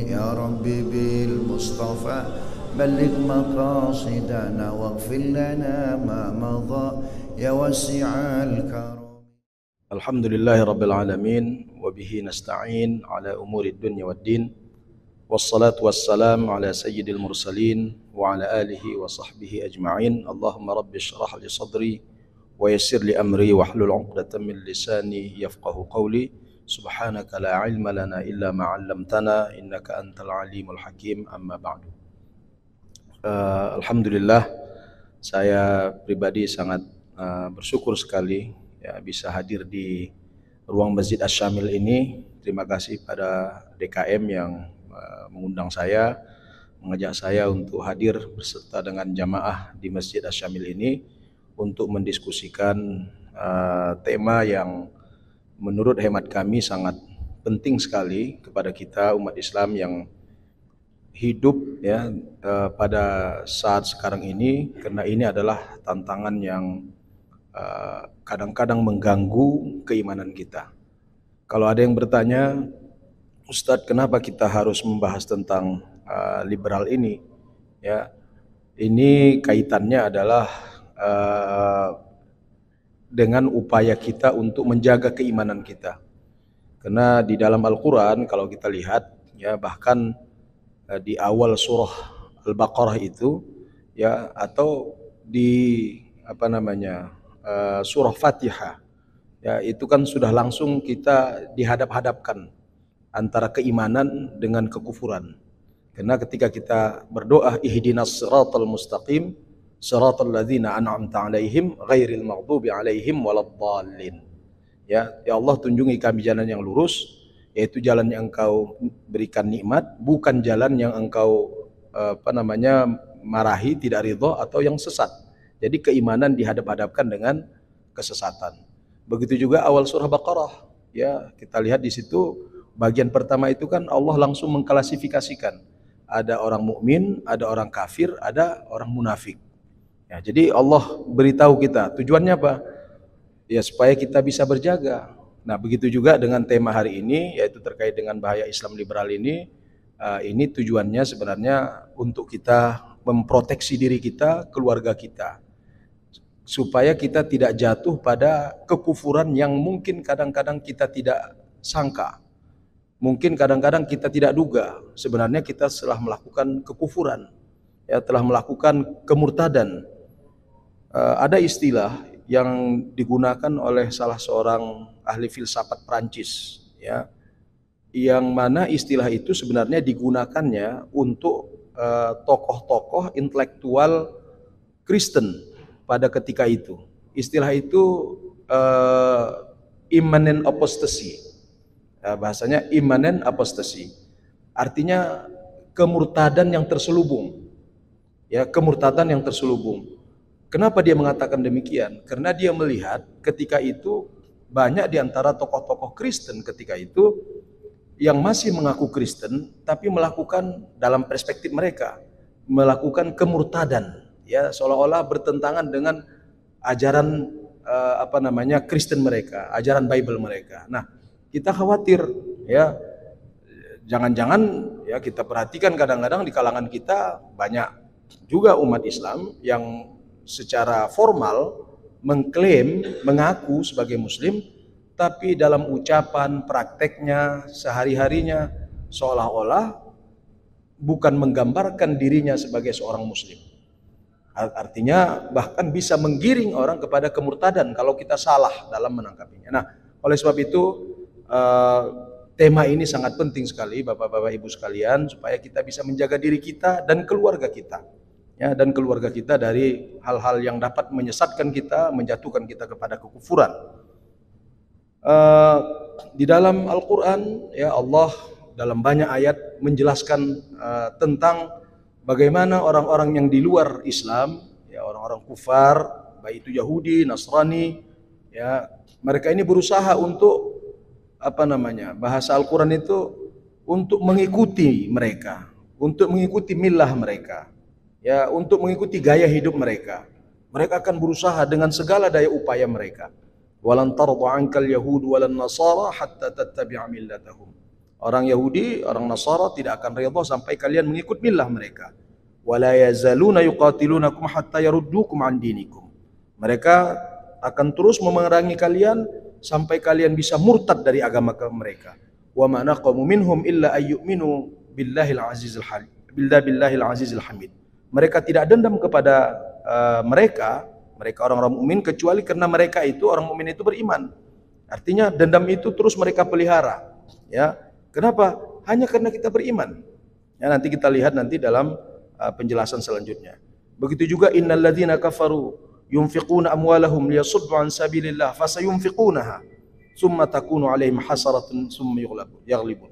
يا ربي بالمصطفى بلغ مقاصدنا واغفر لنا ما مضى يا واسع الكرم. الحمد لله رب العالمين وبه نستعين على أمور الدنيا والدين والصلاة والسلام على سيد المرسلين وعلى آله وصحبه أجمعين. اللهم رب اشرح لي صدري ويسر لي أمري واحلل عقدة من لساني يفقه قولي. سبحانك لا علم لنا إلا ما علمتنا إنك أنت العليم الحكيم. أما بعد. Alhamdulillah, saya pribadi sangat bersyukur sekali ya bisa hadir di ruang Masjid Asy-Syamil ini. Terima kasih pada DKM yang mengundang saya, mengajak saya untuk hadir beserta dengan jamaah di Masjid Asy-Syamil ini untuk mendiskusikan tema yang menurut hemat kami sangat penting sekali kepada kita umat Islam yang hidup ya pada saat sekarang ini, karena ini adalah tantangan yang kadang-kadang mengganggu keimanan kita. Kalau ada yang bertanya, Ustadz, kenapa kita harus membahas tentang liberal ini? Ya, ini kaitannya adalah dengan upaya kita untuk menjaga keimanan kita. Karena di dalam Al-Quran kalau kita lihat ya, bahkan di awal surah Al-Baqarah itu ya, atau di surah Fatihah ya, itu kan sudah langsung kita dihadap-hadapkan antara keimanan dengan kekufuran. Karena ketika kita berdoa ihdinas siratal mustaqim siratal ladzina an'amta 'alaihim ghairil maghdubi 'alaihim waladdallin. Ya Allah, tunjungi kami jalan yang lurus, yaitu jalan yang Engkau berikan nikmat, bukan jalan yang Engkau marahi, tidak ridho, atau yang sesat. Jadi keimanan dihadap-hadapkan dengan kesesatan. Begitu juga awal surah Baqarah. Ya, kita lihat di situ bagian pertama itu kan Allah langsung mengklasifikasikan. Ada orang mukmin, ada orang kafir, ada orang munafik. Ya, jadi Allah beritahu kita tujuannya apa? Ya supaya kita bisa berjaga. Nah, begitu juga dengan tema hari ini, yaitu terkait dengan bahaya Islam liberal ini. Ini tujuannya sebenarnya untuk kita memproteksi diri kita, keluarga kita, supaya kita tidak jatuh pada kekufuran yang mungkin kadang-kadang kita tidak sangka, mungkin kadang-kadang kita tidak duga. Sebenarnya kita telah melakukan kekufuran, ya, telah melakukan kemurtadan. Ada istilah yang digunakan oleh salah seorang ahli filsafat Prancis ya, yang mana istilah itu sebenarnya digunakannya untuk tokoh-tokoh intelektual Kristen pada ketika itu. Istilah itu immanent apostasy. Bahasanya immanent apostasy. Artinya kemurtadan yang terselubung. Ya, kemurtadan yang terselubung. Kenapa dia mengatakan demikian? Karena dia melihat ketika itu banyak di antara tokoh-tokoh Kristen ketika itu yang masih mengaku Kristen tapi melakukan, dalam perspektif mereka, melakukan kemurtadan, ya, seolah-olah bertentangan dengan ajaran Kristen mereka, ajaran Bible mereka. Nah, kita khawatir ya, jangan-jangan ya, kita perhatikan kadang-kadang di kalangan kita banyak juga umat Islam yang secara formal mengklaim, mengaku sebagai muslim, tapi dalam ucapan, prakteknya, sehari-harinya seolah-olah bukan menggambarkan dirinya sebagai seorang muslim. Artinya bahkan bisa menggiring orang kepada kemurtadan kalau kita salah dalam menangkapinya. Nah, oleh sebab itu tema ini sangat penting sekali Bapak-bapak Ibu sekalian, supaya kita bisa menjaga diri kita dan keluarga kita. Ya, dan keluarga kita dari hal-hal yang dapat menyesatkan kita, menjatuhkan kita kepada kekufuran. Di dalam Al-Quran ya, Allah dalam banyak ayat menjelaskan tentang bagaimana orang-orang yang di luar Islam, ya, orang-orang kufar, baik itu Yahudi, Nasrani, ya, mereka ini berusaha untuk bahasa Al-Quran itu untuk mengikuti mereka, untuk mengikuti millah mereka, ya, untuk mengikuti gaya hidup mereka. Mereka akan berusaha dengan segala daya upaya mereka. Walan tarda 'ankal yahud walan nasara hatta tattabi'a millatahum. Orang Yahudi, orang Nasara tidak akan redha sampai kalian mengikut millah mereka. Wala yazaluna yuqatilunakum hatta yaruddukum an dinikum. Mereka akan terus memerangi kalian sampai kalian bisa murtad dari agama mereka. Wa ma naqamu minhum illa ayyuminu billahil azizil hamid. Mereka tidak dendam kepada mereka orang-orang mukmin kecuali karena mereka itu orang mukmin itu beriman. Artinya dendam itu terus mereka pelihara. Ya, kenapa? Hanya karena kita beriman. Ya, nanti kita lihat nanti dalam penjelasan selanjutnya. Begitu juga innalladzina kafaru yunfiquna amwalahum liyasuddu an sabilillah fasayunfiqunaha summa takunu alaihim hasaratun summa yaghlibun.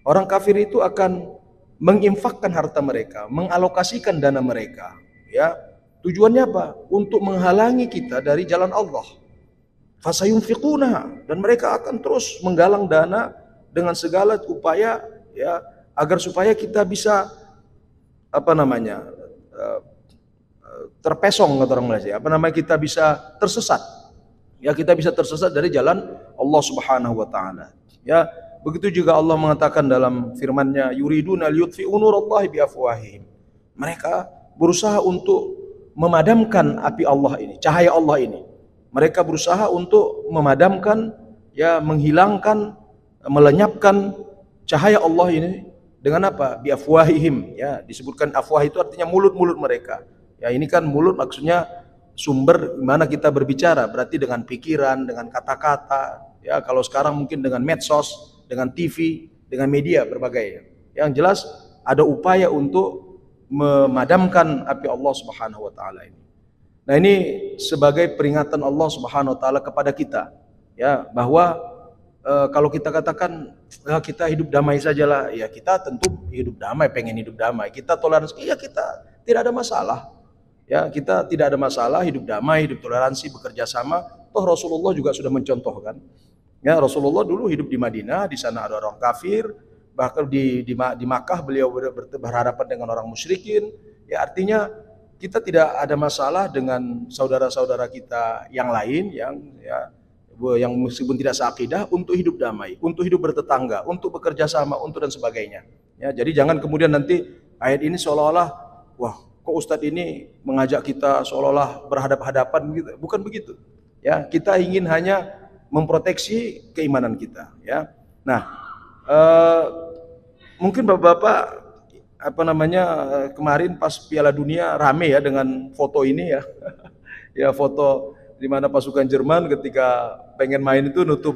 Orang kafir itu akan menginfakkan harta mereka, mengalokasikan dana mereka, ya. Tujuannya apa? Untuk menghalangi kita dari jalan Allah. Fasayunfiqunaha, dan mereka akan terus menggalang dana dengan segala upaya, ya, agar supaya kita bisa terpesong kata orang Malaysia. Kita bisa tersesat. Ya, kita bisa tersesat dari jalan Allah Subhanahu wa taala. Ya, begitu juga Allah mengatakan dalam firman-Nya, yuriduna liyutfi'u nurallahi biafwahihim. Mereka berusaha untuk memadamkan api Allah ini, cahaya Allah ini. Mereka berusaha untuk memadamkan, ya, menghilangkan, melenyapkan cahaya Allah ini dengan apa? Biafwahihim, ya, disebutkan afwah itu artinya mulut-mulut mereka. Ya, ini kan mulut maksudnya sumber mana kita berbicara, berarti dengan pikiran, dengan kata-kata, ya, kalau sekarang mungkin dengan medsos, dengan TV, dengan media berbagai. Yang jelas ada upaya untuk memadamkan api Allah Subhanahu wa taala ini. Nah, ini sebagai peringatan Allah Subhanahu wa taala kepada kita, ya, bahwa kalau kita katakan kita hidup damai sajalah, ya, kita tentu hidup damai, pengen hidup damai, kita toleransi, iya, kita tidak ada masalah. Ya, kita tidak ada masalah, hidup damai, hidup toleransi, bekerja sama. Toh Rasulullah juga sudah mencontohkan. Ya, Rasulullah dulu hidup di Madinah, di sana ada orang kafir, bahkan di Makkah beliau berhadapan dengan orang musyrikin. Ya, artinya kita tidak ada masalah dengan saudara-saudara kita yang lain yang meskipun tidak seakidah, untuk hidup damai, untuk hidup bertetangga, untuk bekerja sama, untuk dan sebagainya. Ya, jadi jangan kemudian nanti ayat ini seolah-olah, wah, kok Ustadz ini mengajak kita seolah-olah berhadap-hadapan gitu. Bukan begitu. Ya, kita ingin hanya memproteksi keimanan kita, ya. Nah, mungkin Bapak-bapak kemarin pas Piala Dunia rame ya dengan foto ini, ya. Ya, foto di mana pasukan Jerman ketika pengen main itu nutup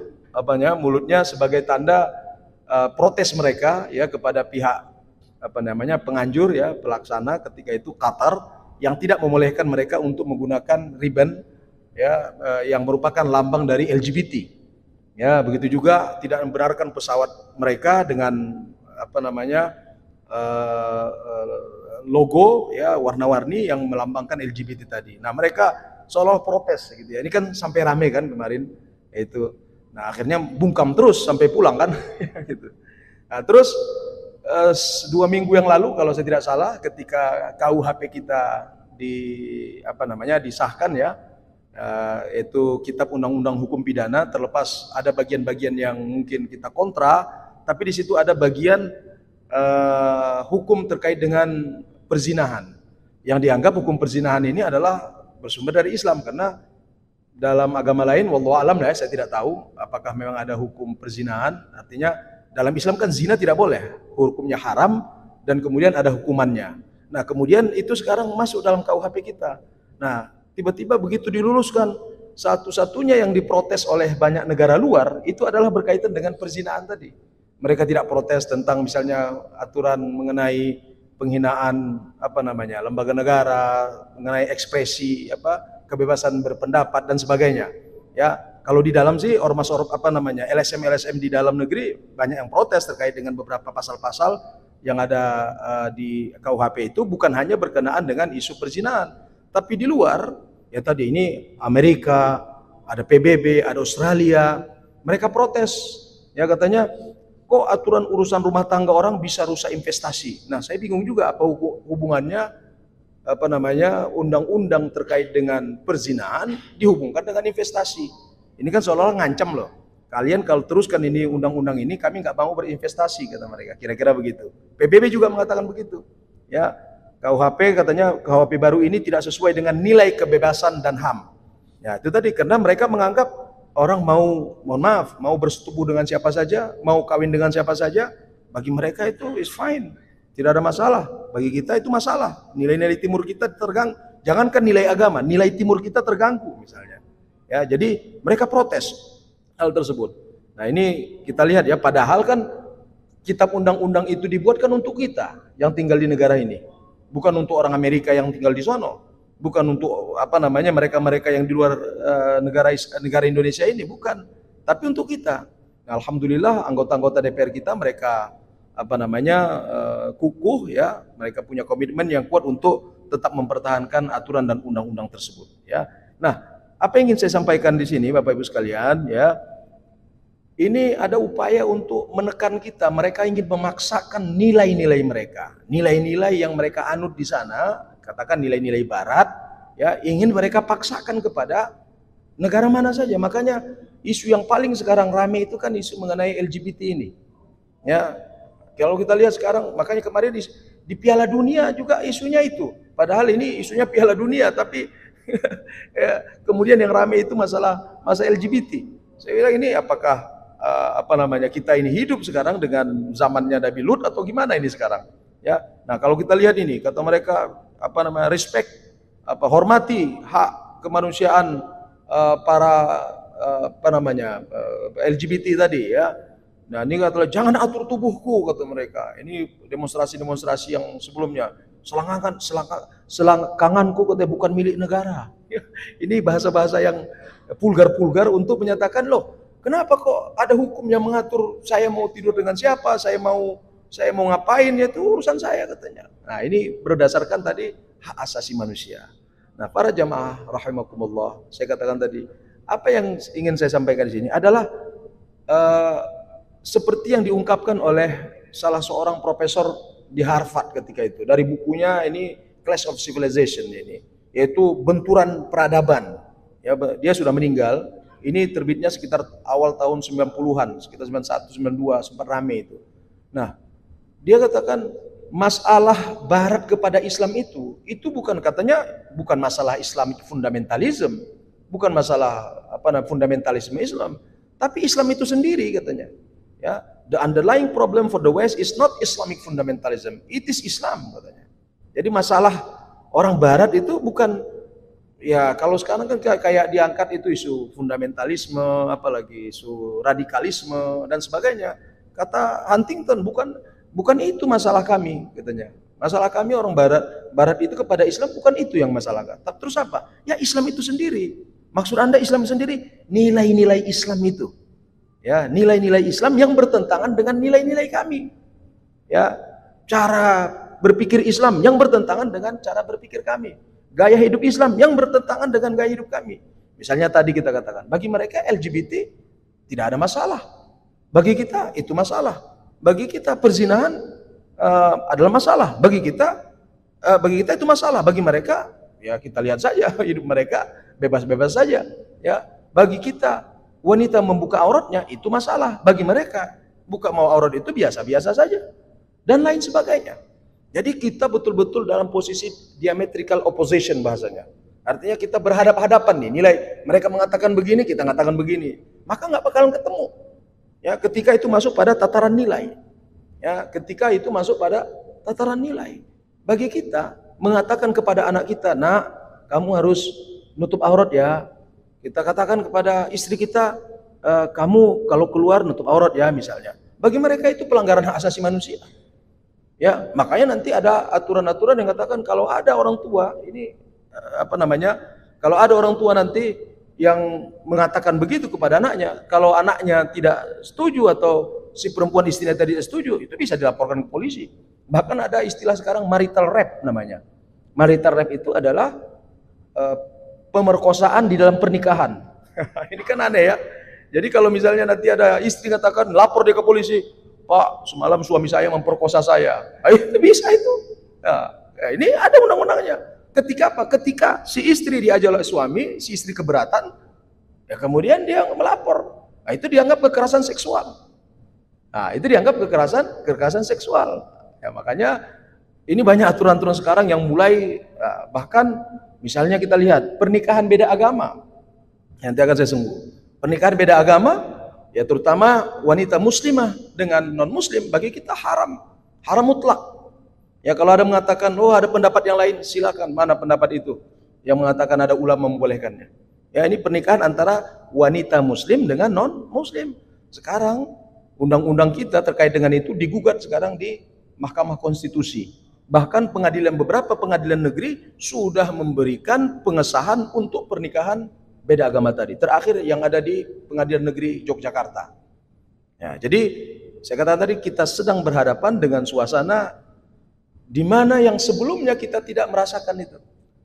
mulutnya sebagai tanda protes mereka, ya, kepada pihak penganjur, ya, pelaksana ketika itu Qatar, yang tidak membolehkan mereka untuk menggunakan ribbon, ya, yang merupakan lambang dari LGBT. Ya, begitu juga tidak membenarkan pesawat mereka dengan logo, ya, warna-warni yang melambangkan LGBT tadi. Nah, mereka seolah protes gitu, ya. Ini kan sampai rame kan kemarin itu. Nah, akhirnya bungkam terus sampai pulang kan gitu. Nah, terus 2 minggu yang lalu kalau saya tidak salah, ketika KUHP kita disahkan, ya, itu kitab undang-undang hukum pidana, terlepas ada bagian-bagian yang mungkin kita kontra, tapi di situ ada bagian hukum terkait dengan perzinahan, yang dianggap hukum perzinahan ini adalah bersumber dari Islam, karena dalam agama lain, wallahu alam, ya, saya tidak tahu apakah memang ada hukum perzinahan. Artinya dalam Islam kan zina tidak boleh, hukumnya haram, dan kemudian ada hukumannya. Nah, kemudian itu sekarang masuk dalam KUHP kita. Nah, tiba-tiba begitu diluluskan, satu-satunya yang diprotes oleh banyak negara luar itu adalah berkaitan dengan perzinahan tadi. Mereka tidak protes tentang misalnya aturan mengenai penghinaan lembaga negara, mengenai ekspresi kebebasan berpendapat dan sebagainya. Ya, kalau di dalam sih LSM di dalam negeri banyak yang protes terkait dengan beberapa pasal-pasal yang ada di KUHP itu, bukan hanya berkenaan dengan isu perzinahan, tapi di luar, ya, tadi ini Amerika, ada PBB, ada Australia, mereka protes, ya, katanya kok aturan urusan rumah tangga orang bisa rusak investasi. Nah, saya bingung juga apa hubungannya undang-undang terkait dengan perzinahan dihubungkan dengan investasi. Ini kan seolah-olah ngancam loh. kalian kalau teruskan ini undang-undang ini, kami nggak mau berinvestasi, kata mereka. Kira-kira begitu. PBB juga mengatakan begitu. Ya, KUHP katanya KUHP baru ini tidak sesuai dengan nilai kebebasan dan HAM. Ya, itu tadi karena mereka menganggap orang mau, mohon maaf, mau bersetubuh dengan siapa saja, mau kawin dengan siapa saja, bagi mereka itu is fine. Tidak ada masalah. Bagi kita itu masalah. Nilai-nilai timur kita terganggu. Jangankan nilai agama, nilai timur kita terganggu misalnya. Ya, jadi mereka protes hal tersebut. Nah, ini kita lihat ya, padahal kan kitab undang-undang itu dibuatkan untuk kita yang tinggal di negara ini. Bukan untuk orang Amerika yang tinggal di sono. Bukan untuk mereka-mereka yang di luar negara Indonesia ini, bukan. Tapi untuk kita. Nah, alhamdulillah anggota-anggota DPR kita mereka kukuh ya, mereka punya komitmen yang kuat untuk tetap mempertahankan aturan dan undang-undang tersebut ya. Nah, apa yang ingin saya sampaikan di sini Bapak Ibu sekalian ya, ini ada upaya untuk menekan kita. Mereka ingin memaksakan nilai-nilai mereka, nilai-nilai yang mereka anut di sana, katakan nilai-nilai Barat, ya, ingin mereka paksakan kepada negara mana saja. Makanya isu yang paling sekarang rame itu kan isu mengenai LGBT ini. Ya, kalau kita lihat sekarang, makanya kemarin di Piala Dunia juga isunya itu. Padahal ini isunya Piala Dunia, tapi ya, kemudian yang rame itu masalah LGBT. Saya bilang ini apakah kita ini hidup sekarang dengan zamannya Nabi Lut atau gimana ini sekarang? Ya, nah kalau kita lihat ini kata mereka respect, hormati hak kemanusiaan para LGBT tadi ya. Nah ini kata jangan atur tubuhku, kata mereka. Ini demonstrasi-demonstrasi yang sebelumnya. Selangkanganku kata bukan milik negara. Ini bahasa-bahasa yang vulgar-vulgar untuk menyatakan loh, kenapa kok ada hukum yang mengatur saya mau tidur dengan siapa, saya mau ngapain, ya itu urusan saya katanya. Nah ini berdasarkan tadi hak asasi manusia. Nah para jamaah rahimakumullah, saya katakan tadi, apa yang ingin saya sampaikan di sini adalah seperti yang diungkapkan oleh salah seorang profesor di Harvard ketika itu dari bukunya ini Clash of Civilization ini, yaitu benturan peradaban. Ya, dia sudah meninggal. Ini terbitnya sekitar awal tahun 90-an, sekitar 91, 92 sempat rame itu. Nah, dia katakan masalah Barat kepada Islam itu bukan, katanya bukan masalah Islamic fundamentalism, bukan masalah fundamentalisme Islam, tapi Islam itu sendiri katanya. Ya, the underlying problem for the West is not Islamic fundamentalism, it is Islam katanya. Jadi masalah orang Barat itu bukan, ya kalau sekarang kan kayak diangkat itu isu fundamentalisme, apalagi isu radikalisme dan sebagainya. Kata Huntington, bukan itu masalah kami katanya. Masalah kami orang Barat itu kepada Islam bukan itu yang masalah. Terus apa? Ya Islam itu sendiri. Maksud Anda Islam sendiri? Nilai-nilai Islam itu. Ya, nilai-nilai Islam yang bertentangan dengan nilai-nilai kami. Ya, cara berpikir Islam yang bertentangan dengan cara berpikir kami. Gaya hidup Islam yang bertentangan dengan gaya hidup kami. Misalnya tadi kita katakan, bagi mereka LGBT tidak ada masalah. Bagi kita itu masalah. Bagi kita perzinahan adalah masalah. Bagi kita itu masalah. Bagi mereka, ya kita lihat saja hidup mereka bebas-bebas saja. Ya, bagi kita wanita membuka auratnya itu masalah. Bagi mereka buka mau aurat itu biasa-biasa saja dan lain sebagainya. Jadi kita betul-betul dalam posisi diametrical opposition bahasanya. Artinya kita berhadap-hadapan nih, nilai mereka mengatakan begini, kita mengatakan begini. Maka nggak bakalan ketemu. Ya, ketika itu masuk pada tataran nilai. Ya, ketika itu masuk pada tataran nilai. Bagi kita mengatakan kepada anak kita, "Nak, kamu harus nutup aurat ya." Kita katakan kepada istri kita, "Kamu kalau keluar nutup aurat ya," misalnya. Bagi mereka itu pelanggaran hak asasi manusia. Ya, makanya nanti ada aturan-aturan yang katakan kalau ada orang tua ini kalau ada orang tua nanti yang mengatakan begitu kepada anaknya, kalau anaknya tidak setuju atau si perempuan istrinya tadi tidak setuju, itu bisa dilaporkan ke polisi. Bahkan ada istilah sekarang marital rape namanya. Marital rape itu adalah pemerkosaan di dalam pernikahan. Ini kan aneh ya. Jadi kalau misalnya nanti ada istri katakan lapor dia ke polisi, "Pak, semalam suami saya memperkosa saya." Itu bisa itu. Nah, ini ada undang-undangnya. Ketika apa? Ketika si istri diajak oleh suami, si istri keberatan, ya kemudian dia melapor. Nah, itu dianggap kekerasan seksual. Nah, itu dianggap kekerasan seksual. Ya, makanya ini banyak aturan-aturan sekarang yang mulai bahkan misalnya kita lihat pernikahan beda agama. Nanti akan saya singgung. Pernikahan beda agama, ya terutama wanita muslimah dengan non muslim bagi kita haram mutlak. Ya kalau ada mengatakan, oh ada pendapat yang lain, silakan. Mana pendapat itu? Yang mengatakan ada ulama membolehkannya. Ya ini pernikahan antara wanita muslim dengan non muslim. Sekarang undang-undang kita terkait dengan itu digugat sekarang di Mahkamah Konstitusi. Bahkan beberapa pengadilan negeri sudah memberikan pengesahan untuk pernikahan beda agama tadi. Terakhir yang ada di Pengadilan Negeri Yogyakarta. Ya, jadi saya katakan tadi kita sedang berhadapan dengan suasana di mana yang sebelumnya kita tidak merasakan itu.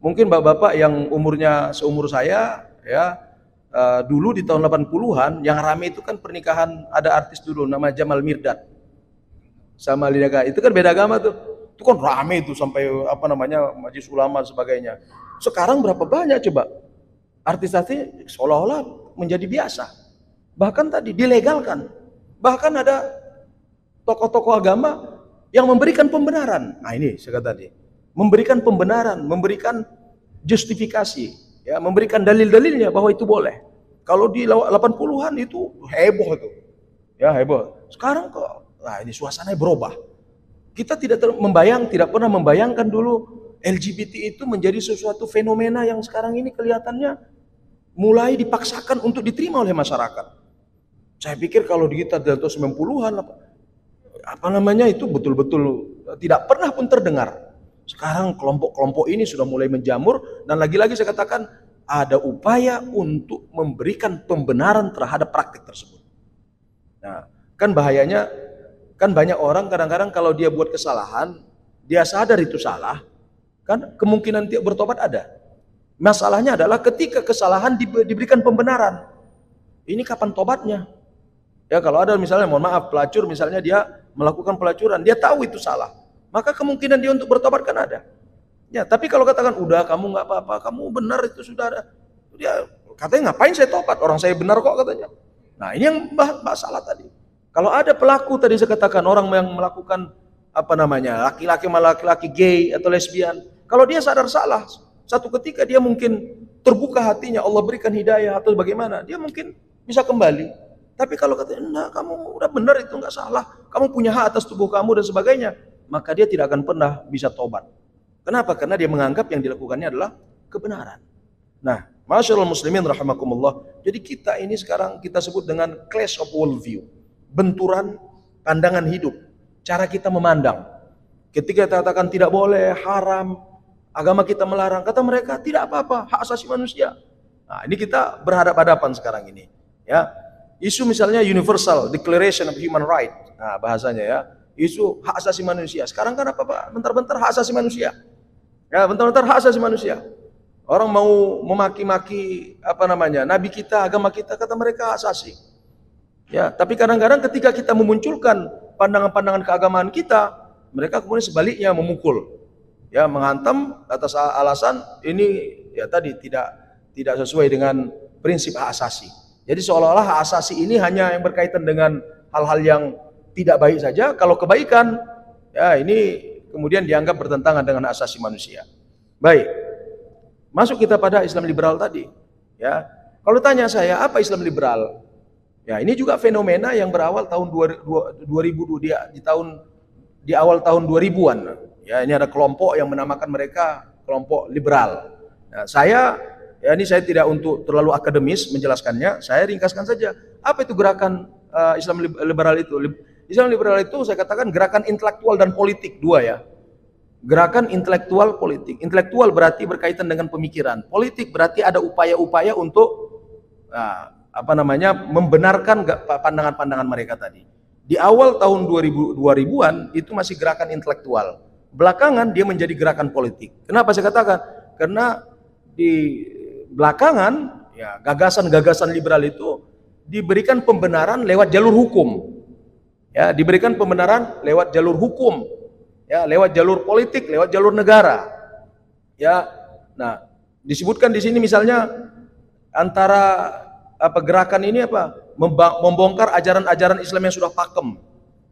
Mungkin bapak-bapak yang umurnya seumur saya, ya dulu di tahun 80-an yang rame itu kan pernikahan ada artis dulu nama Jamal Mirdad sama Lidaka. Itu kan beda agama tuh. Itu kan rame itu sampai majelis ulama dan sebagainya. Sekarang berapa banyak coba artis-artis seolah-olah menjadi biasa. Bahkan tadi dilegalkan. Bahkan ada tokoh-tokoh agama yang memberikan pembenaran. Nah ini saya kata tadi, memberikan pembenaran, memberikan justifikasi, ya, memberikan dalil-dalilnya bahwa itu boleh. Kalau di 80-an itu heboh itu, ya heboh. Sekarang kok, nah ini suasananya berubah. Kita tidak pernah membayangkan dulu LGBT itu menjadi sesuatu fenomena yang sekarang ini kelihatannya mulai dipaksakan untuk diterima oleh masyarakat. Saya pikir kalau di kita dari tahun 90-an itu betul-betul tidak pernah pun terdengar. Sekarang kelompok-kelompok ini sudah mulai menjamur dan lagi-lagi saya katakan ada upaya untuk memberikan pembenaran terhadap praktik tersebut. Nah, kan bahayanya kan banyak orang kadang-kadang kalau dia buat kesalahan, dia sadar itu salah, kan kemungkinan dia bertobat ada. Masalahnya adalah ketika kesalahan diberikan pembenaran. Ini kapan tobatnya? Ya kalau ada misalnya mohon maaf pelacur misalnya dia melakukan pelacuran, dia tahu itu salah, maka kemungkinan dia untuk bertobat kan ada. Ya, tapi kalau katakan udah kamu nggak apa-apa, kamu benar itu sudah ada, dia katanya ngapain saya tobat, orang saya benar kok katanya. Nah ini yang masalah tadi. Kalau ada pelaku tadi saya katakan orang yang melakukan laki-laki gay atau lesbian, kalau dia sadar salah, satu ketika dia mungkin terbuka hatinya, Allah berikan hidayah atau bagaimana, dia mungkin bisa kembali. Tapi kalau katanya, nah kamu udah benar itu nggak salah, kamu punya hak atas tubuh kamu dan sebagainya, maka dia tidak akan pernah bisa tobat. Kenapa? Karena dia menganggap yang dilakukannya adalah kebenaran. Nah, masyaallah muslimin rahimakumullah. Jadi kita ini sekarang kita sebut dengan clash of worldview, benturan pandangan hidup, cara kita memandang. Ketika kita katakan tidak boleh, haram, agama kita melarang, kata mereka tidak apa-apa, hak asasi manusia. Nah, ini kita berhadapan-hadapan sekarang ini, ya. Isu misalnya Universal Declaration of Human Rights, nah bahasanya ya, isu hak asasi manusia. Sekarang kan apa-apa, bentar-bentar hak asasi manusia. Ya, bentar-bentar hak asasi manusia. Orang mau memaki-maki nabi kita, agama kita, kata mereka hak asasi. Ya, tapi kadang-kadang ketika kita memunculkan pandangan-pandangan keagamaan kita, mereka kemudian sebaliknya memukul. Ya, menghantam atas alasan ini ya tadi tidak sesuai dengan prinsip hak asasi. Jadi seolah-olah hak asasi ini hanya yang berkaitan dengan hal-hal yang tidak baik saja. Kalau kebaikan, ya ini kemudian dianggap bertentangan dengan hak asasi manusia. Baik, masuk kita pada Islam liberal tadi. Ya, kalau tanya saya apa Islam liberal? Ya ini juga fenomena yang berawal tahun 2000 di awal tahun 2000-an. Ya ini ada kelompok yang menamakan mereka kelompok liberal. Nah, ya ini saya tidak untuk terlalu akademis menjelaskannya, saya ringkaskan saja. Apa itu gerakan Islam liberal itu? Islam liberal itu saya katakan gerakan intelektual dan politik, dua ya. Gerakan intelektual politik. Intelektual berarti berkaitan dengan pemikiran. Politik berarti ada upaya-upaya untuk membenarkan pandangan-pandangan mereka tadi. Di awal tahun 2000-an itu masih gerakan intelektual. Belakangan dia menjadi gerakan politik. Kenapa saya katakan? Karena di belakangan ya gagasan-gagasan liberal itu diberikan pembenaran lewat jalur hukum. Ya, diberikan pembenaran lewat jalur hukum. Ya, lewat jalur politik, lewat jalur negara. Ya. Nah, disebutkan di sini misalnya antara gerakan ini membongkar ajaran-ajaran Islam yang sudah pakem.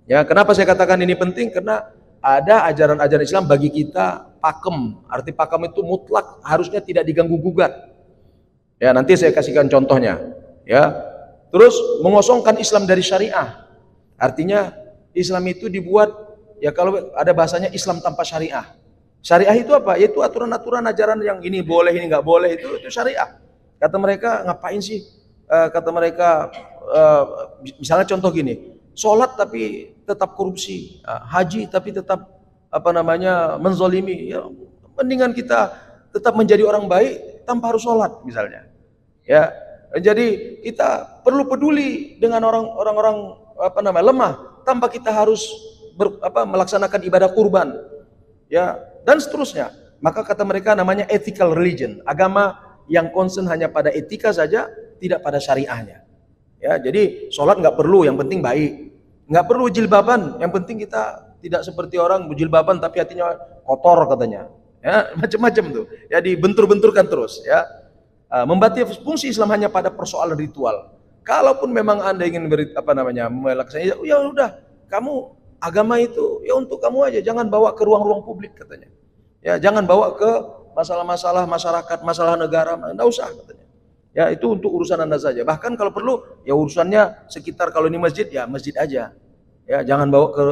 Ya, kenapa saya katakan ini penting? Karena ada ajaran-ajaran Islam bagi kita pakem. Arti pakem itu mutlak, harusnya tidak diganggu gugat. Ya, nanti saya kasihkan contohnya. Ya, terus mengosongkan Islam dari syariah. Artinya Islam itu dibuat, ya kalau ada bahasanya Islam tanpa syariah. Syariah itu apa? Yaitu aturan-aturan ajaran yang ini boleh, ini nggak boleh, itu syariah. Kata mereka, ngapain sih? Kata mereka, misalnya contoh gini, sholat tapi tetap korupsi, haji tapi tetap menzolimi. Ya, mendingan kita tetap menjadi orang baik tanpa harus sholat misalnya. Ya, jadi kita perlu peduli dengan orang-orang lemah tanpa kita harus melaksanakan ibadah kurban. Ya, dan seterusnya. Maka kata mereka namanya ethical religion, agama yang concern hanya pada etika saja, tidak pada syariahnya. Ya, jadi sholat nggak perlu, yang penting baik. Nggak perlu jilbaban, yang penting kita tidak seperti orang berjilbaban tapi hatinya kotor katanya. Ya, macam-macam tuh. Ya, dibentur-benturkan terus. Ya, membatasi fungsi Islam hanya pada persoalan ritual. Kalaupun memang Anda ingin melaksanakan, ya udah, kamu agama itu ya untuk kamu aja, jangan bawa ke ruang-ruang publik katanya. Ya, jangan bawa ke masalah-masalah masyarakat, masalah negara, enggak usah katanya. Ya, itu untuk urusan Anda saja. Bahkan kalau perlu ya urusannya sekitar, kalau ini masjid ya masjid aja. Ya, jangan bawa ke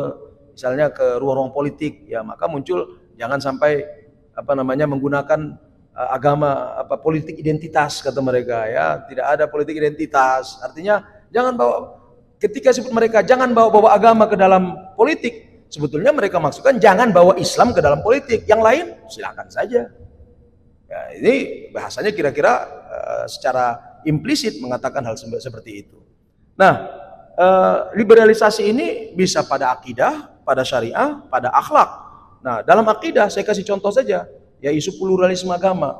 misalnya ke ruang-ruang politik. Ya, maka muncul jangan sampai menggunakan agama politik identitas kata mereka, ya. Tidak ada politik identitas. Artinya jangan bawa, ketika sebut mereka jangan bawa agama ke dalam politik, sebetulnya mereka maksudkan jangan bawa Islam ke dalam politik. Yang lain silakan saja. Ya, ini bahasanya kira-kira secara implisit mengatakan hal seperti itu. Nah, liberalisasi ini bisa pada akidah, pada syariah, pada akhlak. Nah, dalam akidah saya kasih contoh saja. Ya, isu pluralisme agama.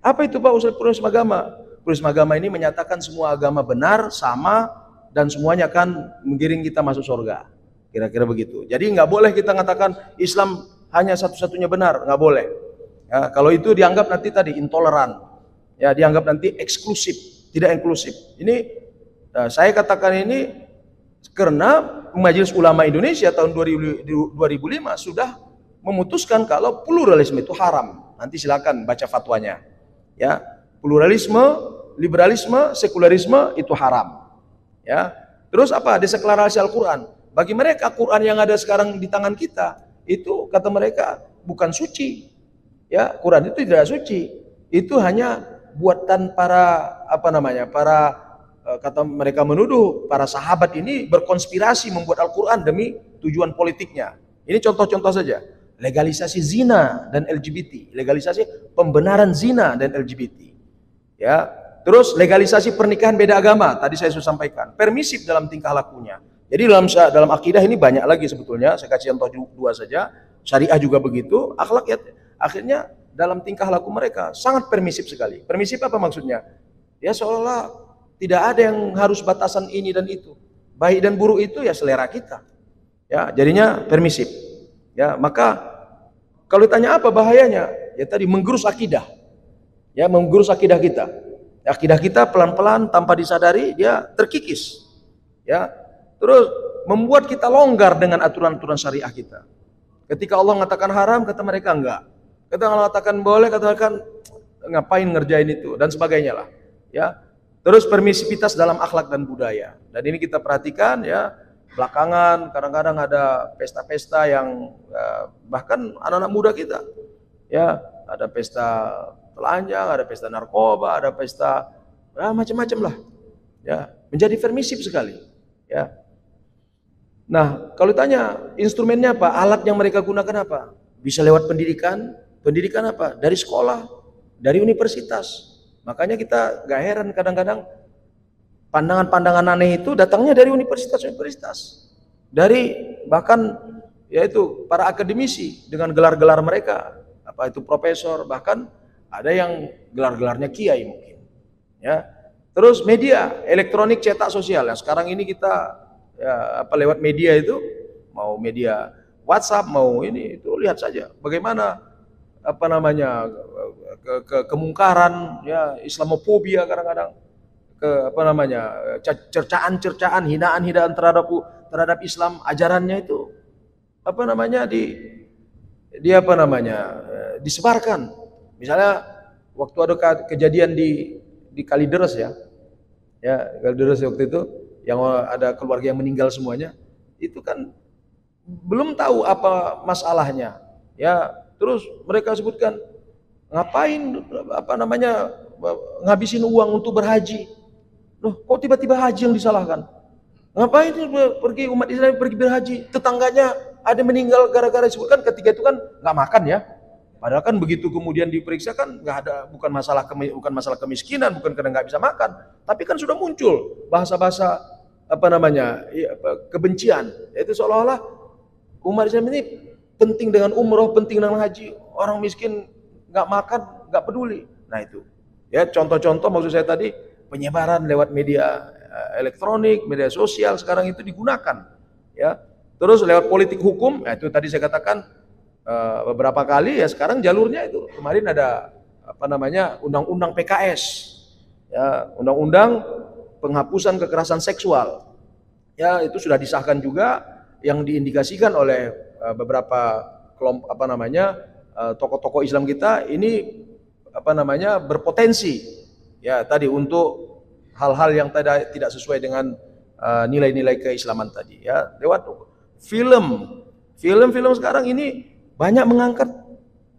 Apa itu Pak usul pluralisme agama? Pluralisme agama ini menyatakan semua agama benar, sama, dan semuanya akan menggiring kita masuk surga. Kira-kira begitu. Jadi nggak boleh kita mengatakan Islam hanya satu-satunya benar, nggak boleh. Ya, kalau itu dianggap nanti intoleran. Ya, dianggap nanti eksklusif, tidak inklusif. Ini saya katakan ini karena Majelis Ulama Indonesia tahun 2005 sudah memutuskan kalau pluralisme itu haram. Nanti silakan baca fatwanya. Ya, pluralisme, liberalisme, sekularisme itu haram. Ya. Terus apa? Deseklarasi Al-Qur'an. Bagi mereka Quran yang ada sekarang di tangan kita itu kata mereka bukan suci. Ya, Quran itu tidak suci. Itu hanya buatan para kata mereka menuduh para sahabat ini berkonspirasi membuat Al-Qur'an demi tujuan politiknya. Ini contoh-contoh saja. Legalisasi zina dan LGBT, legalisasi pembenaran zina dan LGBT. Ya, terus legalisasi pernikahan beda agama, tadi saya sudah sampaikan, permisif dalam tingkah lakunya. Jadi dalam akidah ini banyak lagi sebetulnya, saya kasih contoh dua saja. Syariah juga begitu, akhlak ya, akhirnya dalam tingkah laku mereka sangat permisif sekali. Permisif apa maksudnya? Ya, seolah tidak ada yang harus batasan ini dan itu. Baik dan buruk itu ya selera kita. Ya, jadinya permisif. Ya, maka kalau ditanya apa bahayanya? Ya tadi menggerus akidah. Ya, menggerus akidah kita. Akidah kita pelan-pelan tanpa disadari dia terkikis. Ya. Terus membuat kita longgar dengan aturan-aturan syariah kita. Ketika Allah mengatakan haram, kata mereka enggak. Ketika Allah mengatakan boleh, katakan ngapain ngerjain itu dan sebagainya lah. Ya. Terus permisivitas dalam akhlak dan budaya. Dan ini kita perhatikan ya. Belakangan kadang-kadang ada pesta-pesta yang bahkan anak-anak muda kita ya, ada pesta telanjang, ada pesta narkoba, ada pesta macam-macam lah ya, menjadi permisif sekali ya. Nah, kalau ditanya instrumennya apa, alat yang mereka gunakan apa, bisa lewat pendidikan apa, dari sekolah, dari universitas. Makanya kita gak heran kadang-kadang pandangan-pandangan aneh itu datangnya dari universitas-universitas, dari bahkan yaitu para akademisi dengan gelar-gelar mereka, apa itu profesor, bahkan ada yang gelar-gelarnya kiai mungkin. Ya, terus media elektronik, cetak, sosial. Yang sekarang ini kita lewat media itu, mau media WhatsApp, mau ini itu lihat saja bagaimana kemungkaran, ya, Islamofobia kadang-kadang. apa namanya, cercaan-cercaan, hinaan-hinaan terhadap Islam, ajarannya itu apa namanya apa namanya disebarkan. Misalnya waktu ada kejadian di Kalideres ya Kalideres waktu itu yang ada keluarga yang meninggal semuanya, itu kan belum tahu apa masalahnya, ya terus mereka sebutkan ngapain apa namanya ngabisin uang untuk berhaji. Loh, kok tiba-tiba haji yang disalahkan? Ngapain pergi umat Islam pergi berhaji? Tetangganya ada meninggal gara-gara disebutkan ketika itu kan nggak makan ya. Padahal kan begitu kemudian diperiksa kan nggak ada, bukan masalah kemiskinan, bukan karena nggak bisa makan, tapi kan sudah muncul bahasa-bahasa apa namanya kebencian. Itu seolah-olah umat Islam ini penting dengan umroh, penting dengan haji, orang miskin nggak makan nggak peduli. Nah itu ya contoh-contoh maksud saya tadi, penyebaran lewat media elektronik, media sosial sekarang itu digunakan ya. Terus lewat politik hukum, nah itu tadi saya katakan beberapa kali ya, sekarang jalurnya itu kemarin ada apa namanya undang-undang PKS ya, undang-undang penghapusan kekerasan seksual ya, itu sudah disahkan juga, yang diindikasikan oleh beberapa kelompok apa namanya tokoh-tokoh Islam kita ini apa namanya berpotensi ya tadi untuk hal-hal yang tidak sesuai dengan nilai-nilai keislaman tadi ya. Lewat film sekarang ini banyak mengangkat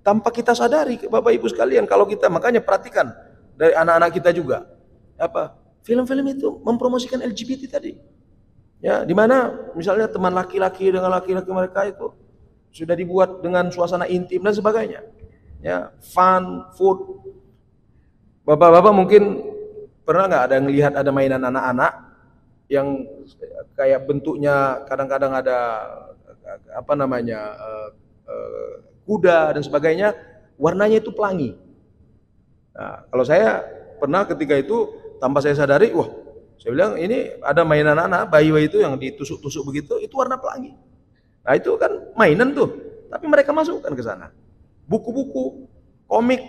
tanpa kita sadari, Bapak Ibu sekalian. Kalau kita makanya perhatikan dari anak-anak kita juga, apa film-film itu mempromosikan LGBT tadi ya, dimana misalnya teman laki-laki dengan laki-laki mereka itu sudah dibuat dengan suasana intim dan sebagainya ya, fun, food. Bapak-bapak mungkin pernah nggak ada ngelihat ada mainan anak-anak yang kayak bentuknya kadang-kadang ada apa namanya kuda dan sebagainya, warnanya itu pelangi. Nah, kalau saya pernah ketika itu tanpa saya sadari, wah, saya bilang ini ada mainan anak bayi itu yang ditusuk-tusuk begitu, itu warna pelangi. Nah itu kan mainan tuh, tapi mereka masukkan ke sana. Buku-buku, komik,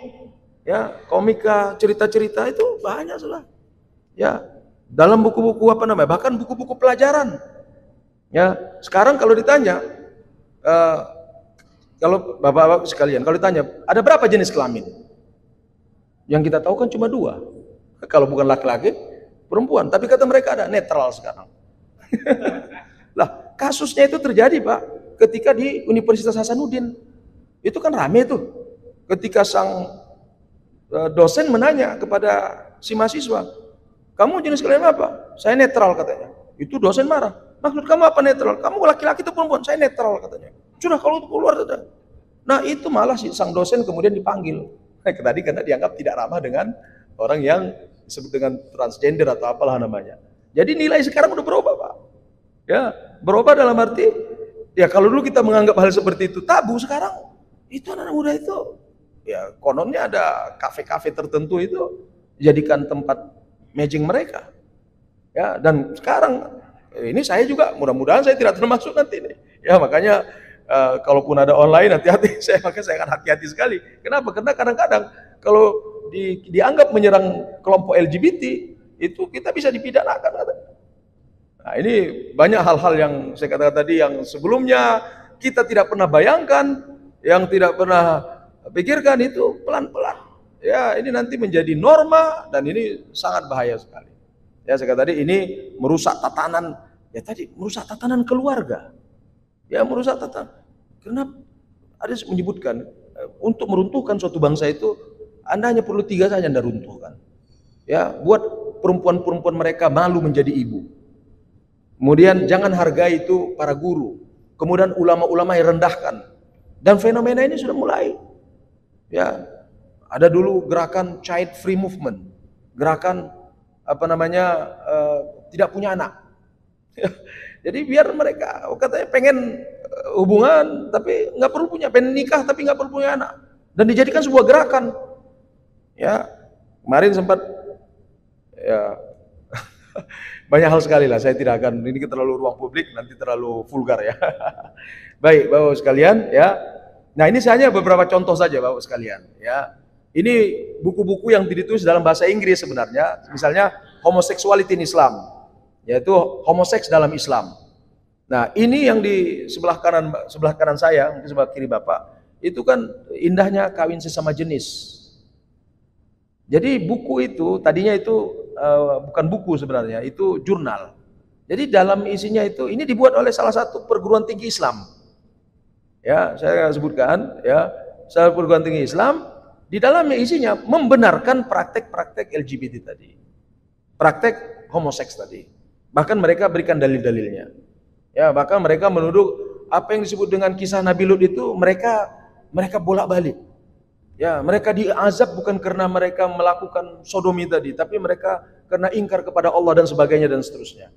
ya komika, cerita-cerita itu banyak sudah. Ya dalam buku-buku apa namanya, bahkan buku-buku pelajaran. Ya sekarang kalau ditanya, kalau bapak-bapak sekalian, kalau ditanya ada berapa jenis kelamin? Yang kita tahu kan cuma 2. Kalau bukan laki-laki, perempuan. Tapi kata mereka ada netral sekarang. Lah kasusnya itu terjadi Pak, ketika di Universitas Hasanuddin. Itu kan rame tuh. Ketika sang dosen menanya kepada si mahasiswa, kamu jenis kelamin apa? Saya netral katanya. Itu dosen marah. Maksud kamu apa netral? Kamu laki-laki atau perempuan? Saya netral katanya. Sudah kalau keluar sudah. Nah itu malah si sang dosen kemudian dipanggil. Tadi karena dianggap tidak ramah dengan orang yang disebut dengan transgender atau apalah namanya. Jadi nilai sekarang udah berubah Pak. Ya berubah dalam arti, ya kalau dulu kita menganggap hal seperti itu tabu, sekarang itu anak-anak muda itu ya kononnya ada kafe-kafe tertentu itu jadikan tempat matching mereka ya. Dan sekarang ini saya juga mudah-mudahan saya tidak termasuk nanti nih ya, makanya kalaupun ada online hati-hati, makanya saya akan hati-hati sekali. Kenapa? Karena kadang-kadang kalau dianggap menyerang kelompok LGBT itu kita bisa dipidanakan. Nah ini banyak hal-hal yang saya katakan tadi yang sebelumnya kita tidak pernah bayangkan, yang tidak pernah pikirkan, itu pelan-pelan ya ini nanti menjadi norma, dan ini sangat bahaya sekali ya. Saya katakan tadi ini merusak tatanan ya, tadi merusak tatanan keluarga ya, merusak tatanan. Karena ada menyebutkan untuk meruntuhkan suatu bangsa itu Anda hanya perlu 3 saja Anda runtuhkan ya. Buat perempuan-perempuan mereka malu menjadi ibu, kemudian jangan hargai itu para guru, kemudian ulama-ulama yang rendahkan. Dan fenomena ini sudah mulai ya. Ada dulu gerakan child free movement, gerakan apa namanya tidak punya anak. Jadi biar mereka katanya pengen hubungan tapi nggak perlu punya, pengen nikah tapi nggak perlu punya anak, dan dijadikan sebuah gerakan ya. Kemarin sempat ya banyak hal sekali lah, saya tidak akan, ini terlalu ruang publik nanti terlalu vulgar ya. Baik Bapak sekalian ya, nah ini hanya beberapa contoh saja Bapak sekalian ya. Ini buku-buku yang ditulis dalam bahasa Inggris sebenarnya, misalnya homosexuality in Islam, yaitu homoseks dalam Islam. Nah, ini yang di sebelah kanan saya, mungkin sebelah kiri Bapak, itu kan indahnya kawin sesama jenis. Jadi buku itu tadinya itu bukan buku sebenarnya, itu jurnal. Jadi dalam isinya itu, ini dibuat oleh salah satu perguruan tinggi Islam. Ya, saya sebutkan ya, salah perguruan tinggi Islam, di dalamnya isinya membenarkan praktek-praktek LGBT tadi. Praktek homoseks tadi. Bahkan mereka berikan dalil-dalilnya. Ya, bahkan mereka menuduh apa yang disebut dengan kisah Nabi Lut itu mereka bolak-balik. Ya, mereka diazab bukan karena mereka melakukan sodomi tadi, tapi mereka karena ingkar kepada Allah dan sebagainya dan seterusnya.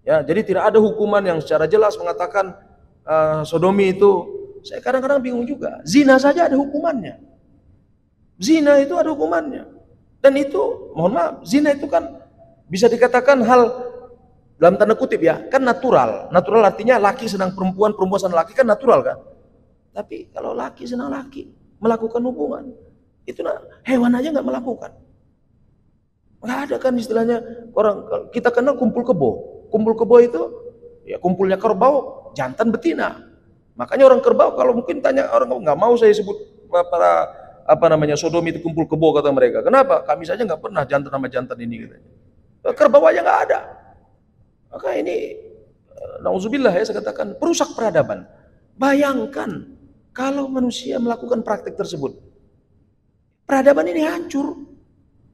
Ya, jadi tidak ada hukuman yang secara jelas mengatakan sodomi itu. Saya kadang-kadang bingung juga. Zina saja ada hukumannya. Zina itu ada hukumannya. Dan itu, mohon maaf, zina itu kan bisa dikatakan hal dalam tanda kutip ya, kan natural. Natural artinya laki senang perempuan, perempuan senang laki, kan natural kan. Tapi kalau laki senang laki melakukan hubungan, itu hewan aja nggak melakukan. Nggak ada kan istilahnya orang kita kenal kumpul kebo. Kumpul kebo itu ya kumpulnya kerbau jantan betina. Makanya orang kerbau kalau mungkin tanya orang nggak mau saya sebut para sodomi itu kumpul kebo kata mereka. Kenapa? Kami saja nggak pernah jantan sama jantan ini katanya. Kerbau aja nggak ada. Maka ini nauzubillah ya saya katakan perusak peradaban. Bayangkan kalau manusia melakukan praktek tersebut, peradaban ini hancur.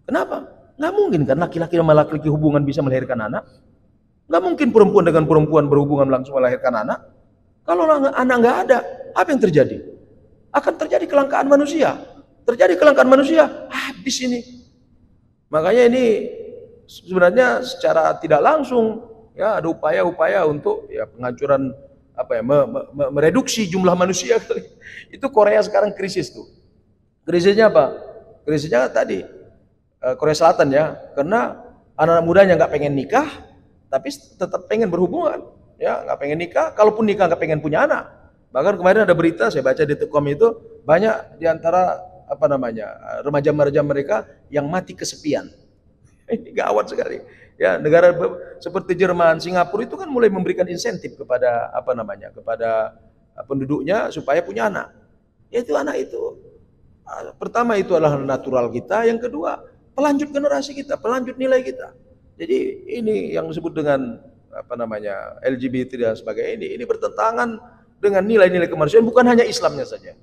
Kenapa? Nggak mungkin kan laki-laki sama laki-laki hubungan bisa melahirkan anak. Nggak mungkin perempuan dengan perempuan berhubungan langsung melahirkan anak. Kalau anak nggak ada, apa yang terjadi? Akan terjadi kelangkaan manusia. Terjadi kelangkaan manusia, habis ini. Makanya ini sebenarnya secara tidak langsung ya ada upaya-upaya untuk ya penghancuran mereduksi jumlah manusia. Itu Korea sekarang krisis tuh. Krisisnya apa? Krisisnya tadi Korea Selatan ya, karena anak-anak mudanya nggak pengen nikah, tapi tetap pengen berhubungan, ya nggak pengen nikah. Kalaupun nikah nggak pengen punya anak. Bahkan kemarin ada berita saya baca di Telkom itu banyak diantara remaja-remaja mereka yang mati kesepian. Ini gawat sekali. Ya, negara seperti Jerman, Singapura itu kan mulai memberikan insentif kepada kepada penduduknya supaya punya anak. Yaitu anak itu pertama itu adalah natural kita, yang kedua pelanjut generasi kita, pelanjut nilai kita. Jadi ini yang disebut dengan LGBT dan sebagainya ini bertentangan dengan nilai-nilai kemanusiaan, bukan hanya Islamnya saja.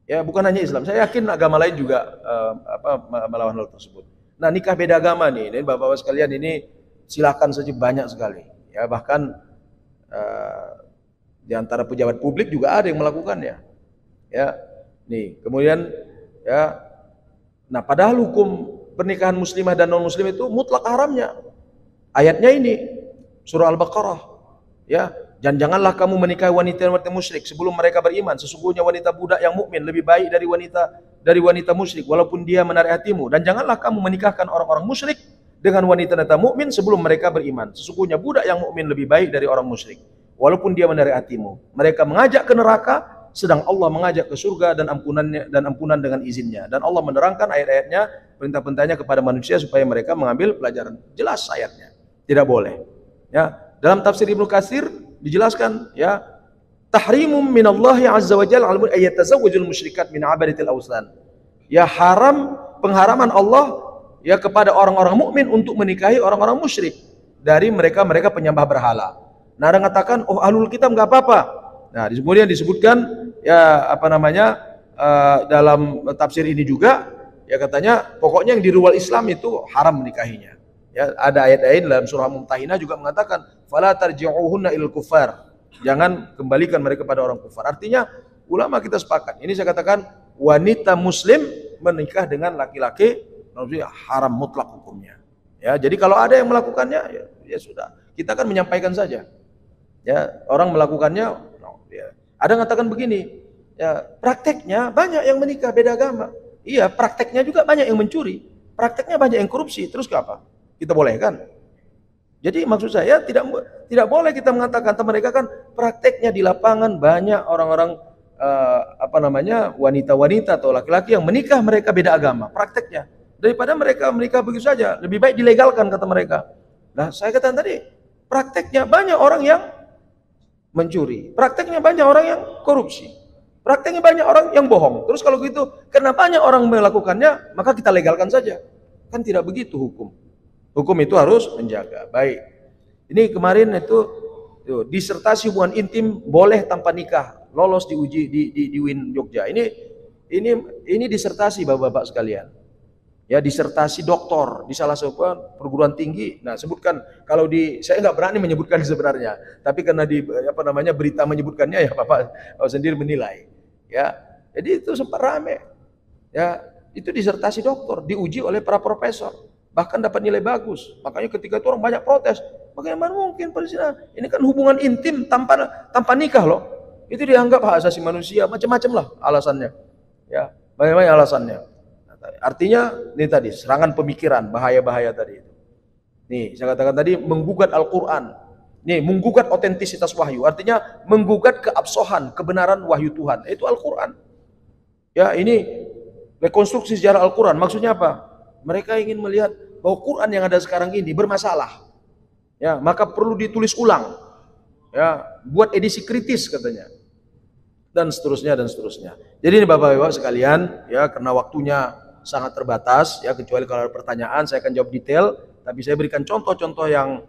Ya, bukan hanya Islam. Saya yakin agama lain juga melawan hal tersebut. Nah, nikah beda agama nih, Bapak-bapak sekalian, ini silakan saja banyak sekali. Ya, bahkan di antara pejabat publik juga ada yang melakukannya. Ya, nih, kemudian ya, nah padahal hukum pernikahan muslimah dan non muslim itu mutlak haramnya. Ayatnya ini surah Al-Baqarah. Ya, dan janganlah kamu menikahi wanita musyrik sebelum mereka beriman. Sesungguhnya wanita budak yang mukmin lebih baik dari wanita musyrik walaupun dia menarik hatimu. Dan janganlah kamu menikahkan orang-orang musyrik dengan wanita mukmin sebelum mereka beriman. Sesungguhnya budak yang mukmin lebih baik dari orang musyrik walaupun dia menarik hatimu. Mereka mengajak ke neraka sedang Allah mengajak ke surga dan ampunan dengan izinnya. Dan Allah menerangkan ayat-ayatnya, perintah-perintahnya kepada manusia supaya mereka mengambil pelajaran. Jelas ayatnya. Tidak boleh. Ya, dalam tafsir Ibnu Katsir dijelaskan ya, tahrimum minallahi azza wa jalla al ayatazawwajul musyrikat min abadatil awsan. Ya, pengharaman Allah ya kepada orang-orang mukmin untuk menikahi orang-orang musyrik dari mereka penyembah berhala. Nah, ada mengatakan, oh ahlul kitab enggak apa-apa. Nah, kemudian disebutkan ya dalam tafsir ini juga ya katanya pokoknya yang di luar Islam itu haram menikahinya. Ya, ada ayat-ayat dalam surah Mumtahinah juga mengatakan fala tarji'uhunna ilal kuffar. Jangan kembalikan mereka pada orang kufar. Artinya ulama kita sepakat. Ini saya katakan wanita muslim menikah dengan laki-laki haram mutlak hukumnya. Ya, jadi kalau ada yang melakukannya ya sudah. Kita akan menyampaikan saja. Ya, orang melakukannya ya. Ada yang mengatakan begini, ya prakteknya banyak yang menikah beda agama. Iya, prakteknya juga banyak yang mencuri. Prakteknya banyak yang korupsi. Terus ke apa? Kita bolehkan? Jadi maksud saya tidak boleh kita mengatakan mereka kan prakteknya di lapangan banyak orang-orang wanita-wanita atau laki-laki yang menikah mereka beda agama. Prakteknya. Daripada mereka menikah begitu saja, lebih baik dilegalkan kata mereka. Nah, saya katakan tadi, prakteknya banyak orang yang mencuri, prakteknya banyak orang yang korupsi, prakteknya banyak orang yang bohong. Terus kalau gitu, karena banyak orang melakukannya, maka kita legalkan saja. Kan tidak begitu hukum. Hukum itu harus menjaga. Baik. Ini kemarin itu disertasi hubungan intim boleh tanpa nikah, lolos diuji di UIN Jogja. Ini disertasi Bapak-bapak sekalian. Ya, disertasi doktor di salah satu perguruan tinggi. Nah, sebutkan kalau saya nggak berani menyebutkan sebenarnya, tapi karena berita menyebutkannya, ya Bapak sendiri menilai. Ya, jadi itu sempat rame. Ya, itu disertasi doktor diuji oleh para profesor, bahkan dapat nilai bagus. Makanya ketika itu orang banyak protes. Bagaimana mungkin perzinahan? Ini kan hubungan intim tanpa nikah loh. Itu dianggap hak asasi manusia, macam-macam lah alasannya. Ya, banyak alasannya. Artinya ini tadi serangan pemikiran, bahaya-bahaya tadi itu. Nih, saya katakan tadi menggugat Al-Qur'an. Nih, menggugat otentisitas wahyu, artinya menggugat keabsahan, kebenaran wahyu Tuhan. Itu Al-Qur'an. Ya, ini rekonstruksi sejarah Al-Qur'an. Maksudnya apa? Mereka ingin melihat bahwa Quran yang ada sekarang ini bermasalah. Ya, maka perlu ditulis ulang. Ya, buat edisi kritis katanya. Dan seterusnya dan seterusnya. Jadi ini Bapak-bapak sekalian, ya, karena waktunya sangat terbatas, ya, kecuali kalau ada pertanyaan saya akan jawab detail, tapi saya berikan contoh-contoh yang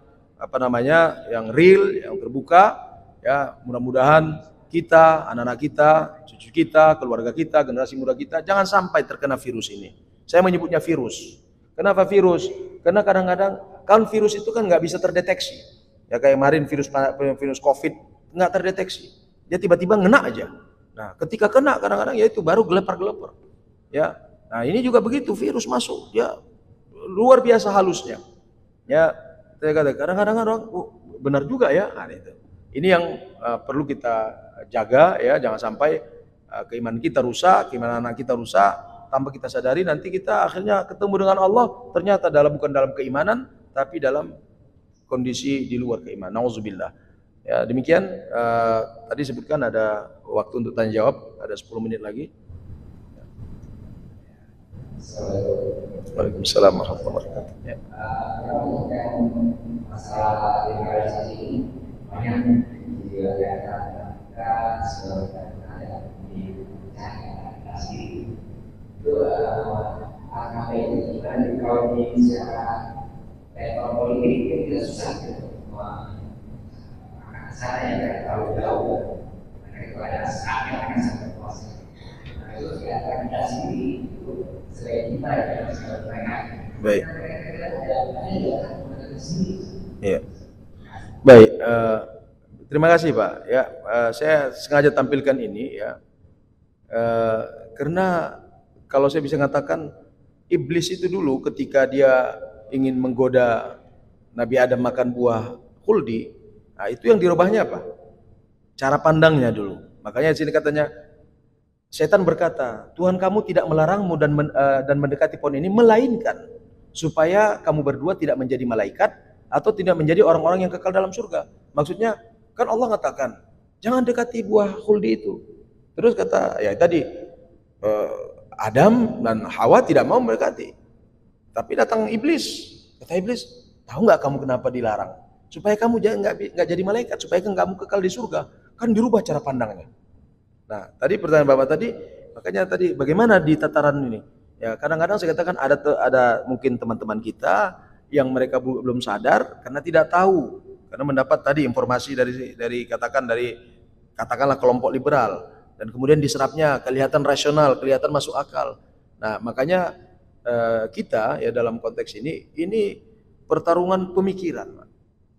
yang real, yang terbuka, ya. Mudah-mudahan kita, anak-anak kita, cucu kita, keluarga kita, generasi muda kita jangan sampai terkena virus ini. Saya menyebutnya virus. Kenapa virus? Karena kadang-kadang kan virus itu kan nggak bisa terdeteksi. Ya, kayak kemarin virus COVID nggak terdeteksi. Dia tiba-tiba ngena aja. Nah, ketika kena kadang-kadang ya itu baru gelepar-gelepar. Ya. Nah, ini juga begitu, virus masuk, ya luar biasa halusnya. Ya, saya kata kadang-kadang orang benar juga ya. Nah, itu. Ini yang perlu kita jaga, ya, jangan sampai keimanan kita rusak, keimanan anak kita rusak, tanpa kita sadari nanti kita akhirnya ketemu dengan Allah ternyata bukan dalam keimanan, tapi dalam kondisi di luar keimanan. Nauzubillah. Ya, demikian tadi sebutkan ada waktu untuk tanya jawab, ada 10 menit lagi. Waalaikumsalam warahmatullahi wabarakatuh. Ya. Masalah legalisasi ini banyak juga kita sebagai ada di legalisasi itu AKP itu kan kalau di secara level politik itu tidak susah gitu. Saya yang tidak tahu jauh mereka itu ada saatnya mereka sangat kuasa. Itu legalisasi itu selain kita yang sebagai mereka. Baik. Ya. Baik. Terima kasih Pak. Ya, saya sengaja tampilkan ini ya, karena kalau saya bisa mengatakan iblis itu dulu ketika dia ingin menggoda Nabi Adam makan buah khuldi, nah itu yang dirubahnya apa? Cara pandangnya dulu. Makanya di sini katanya setan berkata, Tuhan kamu tidak melarangmu dan mendekati pohon ini, melainkan supaya kamu berdua tidak menjadi malaikat atau tidak menjadi orang-orang yang kekal dalam surga. Maksudnya kan Allah mengatakan jangan dekati buah khuldi itu. Terus kata ya tadi Adam dan Hawa tidak mau mendekati. Tapi datang iblis. Kata iblis, tahu nggak kamu kenapa dilarang? Supaya kamu nggak jadi malaikat, supaya kamu kekal di surga. Kan dirubah cara pandangnya. Nah, tadi pertanyaan Bapak tadi, makanya tadi bagaimana di tataran ini? Ya, kadang-kadang saya katakan ada mungkin teman-teman kita yang mereka belum sadar karena tidak tahu, karena mendapat tadi informasi dari katakanlah kelompok liberal dan kemudian diserapnya kelihatan rasional, kelihatan masuk akal. Nah, makanya kita ya dalam konteks ini pertarungan pemikiran,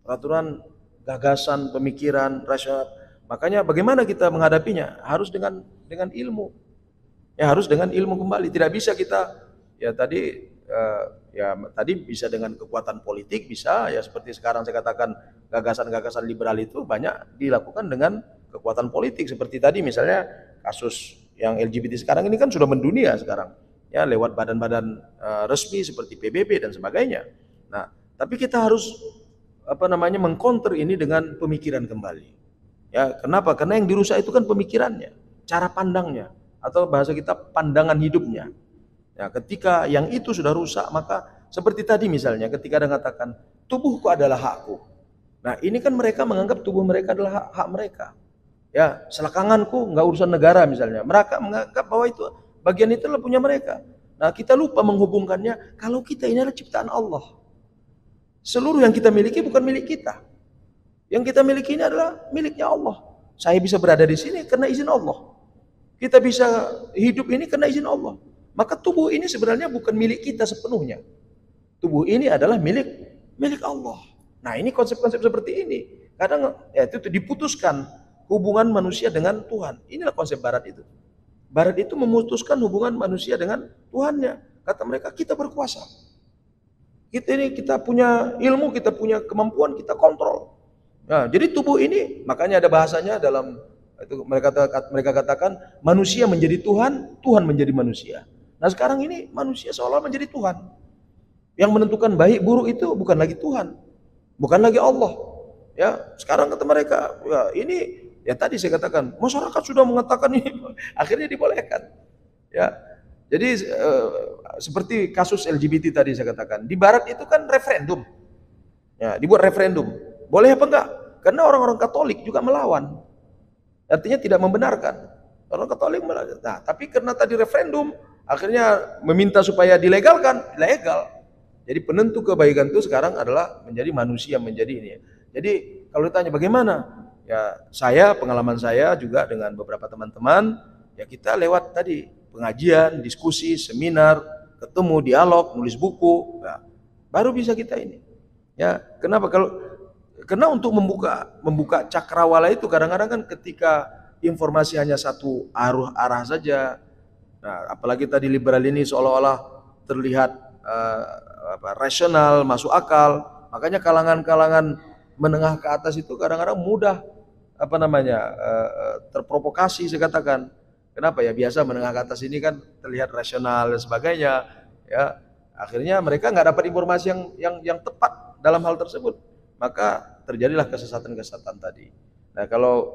peraturan gagasan, pemikiran rasional. Makanya bagaimana kita menghadapinya? Harus dengan ilmu. Ya harus dengan ilmu kembali. Tidak bisa kita ya tadi bisa dengan kekuatan politik, bisa ya seperti sekarang saya katakan gagasan-gagasan liberal itu banyak dilakukan dengan kekuatan politik seperti tadi misalnya kasus yang LGBT sekarang ini kan sudah mendunia sekarang ya lewat badan-badan resmi seperti PBB dan sebagainya. Nah, tapi kita harus mengcounter ini dengan pemikiran kembali. Ya, kenapa? Karena yang dirusak itu kan pemikirannya, cara pandangnya, atau bahasa kita pandangan hidupnya. Nah, ketika yang itu sudah rusak, maka seperti tadi misalnya ketika ada mengatakan tubuhku adalah hakku. Nah, ini kan mereka menganggap tubuh mereka adalah hak mereka. Ya, selangkanganku nggak urusan negara misalnya. Mereka menganggap bahwa itu bagian itu adalah punya mereka. Nah, kita lupa menghubungkannya kalau kita ini adalah ciptaan Allah. Seluruh yang kita miliki bukan milik kita. Yang kita miliki ini adalah miliknya Allah. Saya bisa berada di sini karena izin Allah. Kita bisa hidup ini karena izin Allah. Maka tubuh ini sebenarnya bukan milik kita sepenuhnya. Tubuh ini adalah milik Allah. Nah, ini konsep-konsep seperti ini. Kadang ya itu diputuskan hubungan manusia dengan Tuhan. Inilah konsep Barat itu. Barat itu memutuskan hubungan manusia dengan Tuhannya. Kata mereka, kita berkuasa. Kita punya ilmu, kita punya kemampuan, kita kontrol. Nah, jadi tubuh ini, makanya ada bahasanya dalam itu mereka katakan manusia menjadi Tuhan, Tuhan menjadi manusia. Nah, sekarang ini manusia seolah menjadi Tuhan. Yang menentukan baik buruk itu bukan lagi Tuhan, bukan lagi Allah. Ya, sekarang kata mereka, ya ini ya tadi saya katakan masyarakat sudah mengatakan ini, akhirnya dibolehkan. Ya, jadi seperti kasus LGBT tadi saya katakan di Barat itu kan referendum. Ya, dibuat referendum. Boleh apa enggak? Karena orang-orang Katolik juga melawan. Artinya tidak membenarkan. Orang Katolik melawan. Nah, tapi karena tadi referendum, akhirnya meminta supaya dilegalkan, legal. Jadi penentu kebaikan itu sekarang adalah menjadi manusia, menjadi ini. Jadi kalau ditanya bagaimana? Ya saya, pengalaman saya juga dengan beberapa teman-teman, ya kita lewat tadi pengajian, diskusi, seminar, ketemu, dialog, nulis buku, nah, baru bisa kita ini. Ya, kenapa? Karena untuk membuka cakrawala itu kadang-kadang kan ketika informasi hanya satu arah saja. Nah, apalagi tadi liberal ini seolah-olah terlihat rasional, masuk akal. Makanya kalangan-kalangan menengah ke atas itu kadang-kadang mudah terprovokasi saya katakan. Kenapa ya? Biasa menengah ke atas ini kan terlihat rasional dan sebagainya. Ya, akhirnya mereka nggak dapat informasi yang tepat dalam hal tersebut. Maka terjadilah kesesatan-kesesatan tadi. Nah, kalau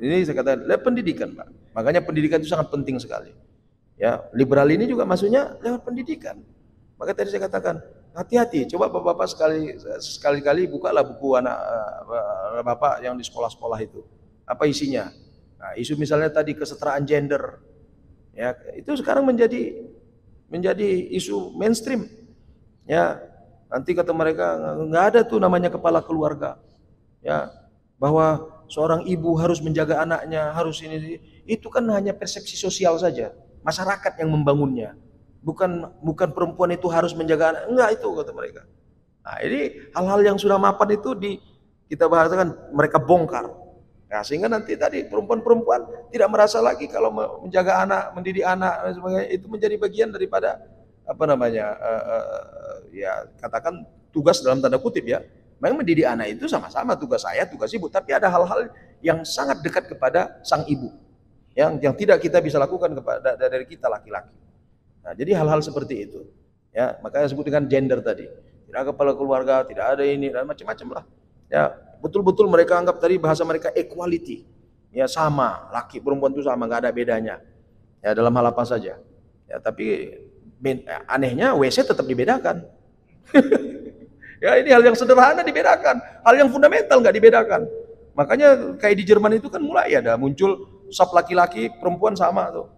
ini saya katakan pendidikan, Pak. Makanya pendidikan itu sangat penting sekali. Ya, liberal ini juga masuknya lewat pendidikan. Maka tadi saya katakan, hati-hati. Coba Bapak sekali-kali bukalah buku anak Bapak yang di sekolah-sekolah itu. Apa isinya? Nah, isu misalnya tadi kesetaraan gender. Ya, itu sekarang menjadi isu mainstream. Ya, nanti kata mereka nggak ada tuh namanya kepala keluarga. Ya, bahwa seorang ibu harus menjaga anaknya, harus ini. Itu kan hanya persepsi sosial saja. Masyarakat yang membangunnya. Bukan perempuan itu harus menjaga anak. Enggak, itu kata mereka. Nah, ini hal-hal yang sudah mapan itu kita bahasakan mereka bongkar. Nah, sehingga nanti tadi perempuan-perempuan tidak merasa lagi kalau menjaga anak, mendidik anak dan sebagainya itu menjadi bagian daripada ya katakan tugas dalam tanda kutip ya. Memang mendidik anak itu sama-sama tugas saya, tugas ibu, tapi ada hal-hal yang sangat dekat kepada sang ibu. Yang tidak kita bisa lakukan dari kita laki-laki. Nah, jadi hal-hal seperti itu. Ya, makanya sebut dengan gender tadi. Tidak ada kepala keluarga, tidak ada ini dan macam-macam lah. Ya, betul-betul mereka anggap tadi bahasa mereka equality. Ya, sama, laki perempuan itu sama, nggak ada bedanya. Ya, dalam hal apa saja. Ya, tapi anehnya WC tetap dibedakan. Ya, ini hal yang sederhana dibedakan, hal yang fundamental nggak dibedakan. Makanya kayak di Jerman itu kan mulai ada muncul sub laki-laki perempuan sama tuh.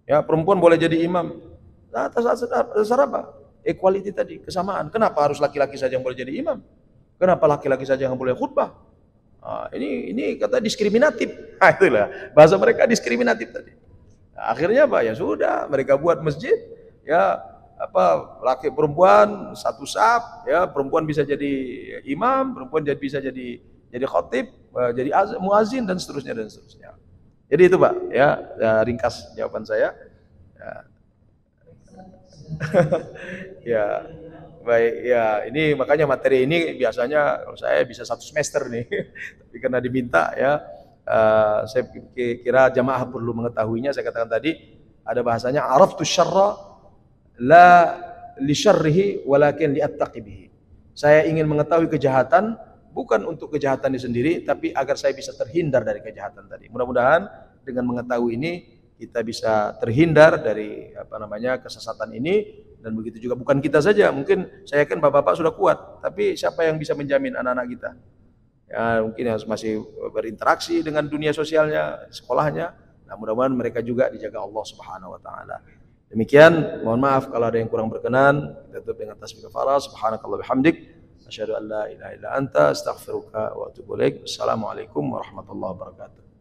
Ya, perempuan boleh jadi imam. Nah, atas dasar apa? Equality tadi, kesamaan. Kenapa harus laki-laki saja yang boleh jadi imam? Kenapa laki-laki saja yang boleh khutbah? Nah, ini kata diskriminatif. Nah, itulah bahasa mereka diskriminatif tadi. Nah, akhirnya apa? Ya sudah, mereka buat masjid. Ya, laki perempuan satu saf. Ya, perempuan bisa jadi imam, perempuan bisa jadi khotib, jadi muazin dan seterusnya dan seterusnya. Jadi itu Pak, ya ringkas jawaban saya. Ya. Ya, baik ya. Ini makanya materi ini biasanya kalau saya bisa 1 semester nih, tapi karena diminta ya, saya kira jamaah perlu mengetahuinya. Saya katakan tadi ada bahasanya araftu syarra la li syarrihi walakin li attaqi bihi. Saya ingin mengetahui kejahatan bukan untuk kejahatan sendiri, tapi agar saya bisa terhindar dari kejahatan tadi. Mudah-mudahan dengan mengetahui ini kita bisa terhindar dari kesesatan ini. Dan begitu juga bukan kita saja, mungkin saya yakin bapak-bapak sudah kuat, tapi siapa yang bisa menjamin anak-anak kita? Ya mungkin harus masih berinteraksi dengan dunia sosialnya, sekolahnya. Nah, mudah-mudahan mereka juga dijaga Allah Subhanahu wa taala. Demikian, mohon maaf kalau ada yang kurang berkenan. Tutup dengan tasbih kafarah. Subhanakallah bihamdik, asyhadu an la ilaha illa anta, astaghfiruka wa atubu ilaik. Assalamualaikum warahmatullahi wabarakatuh.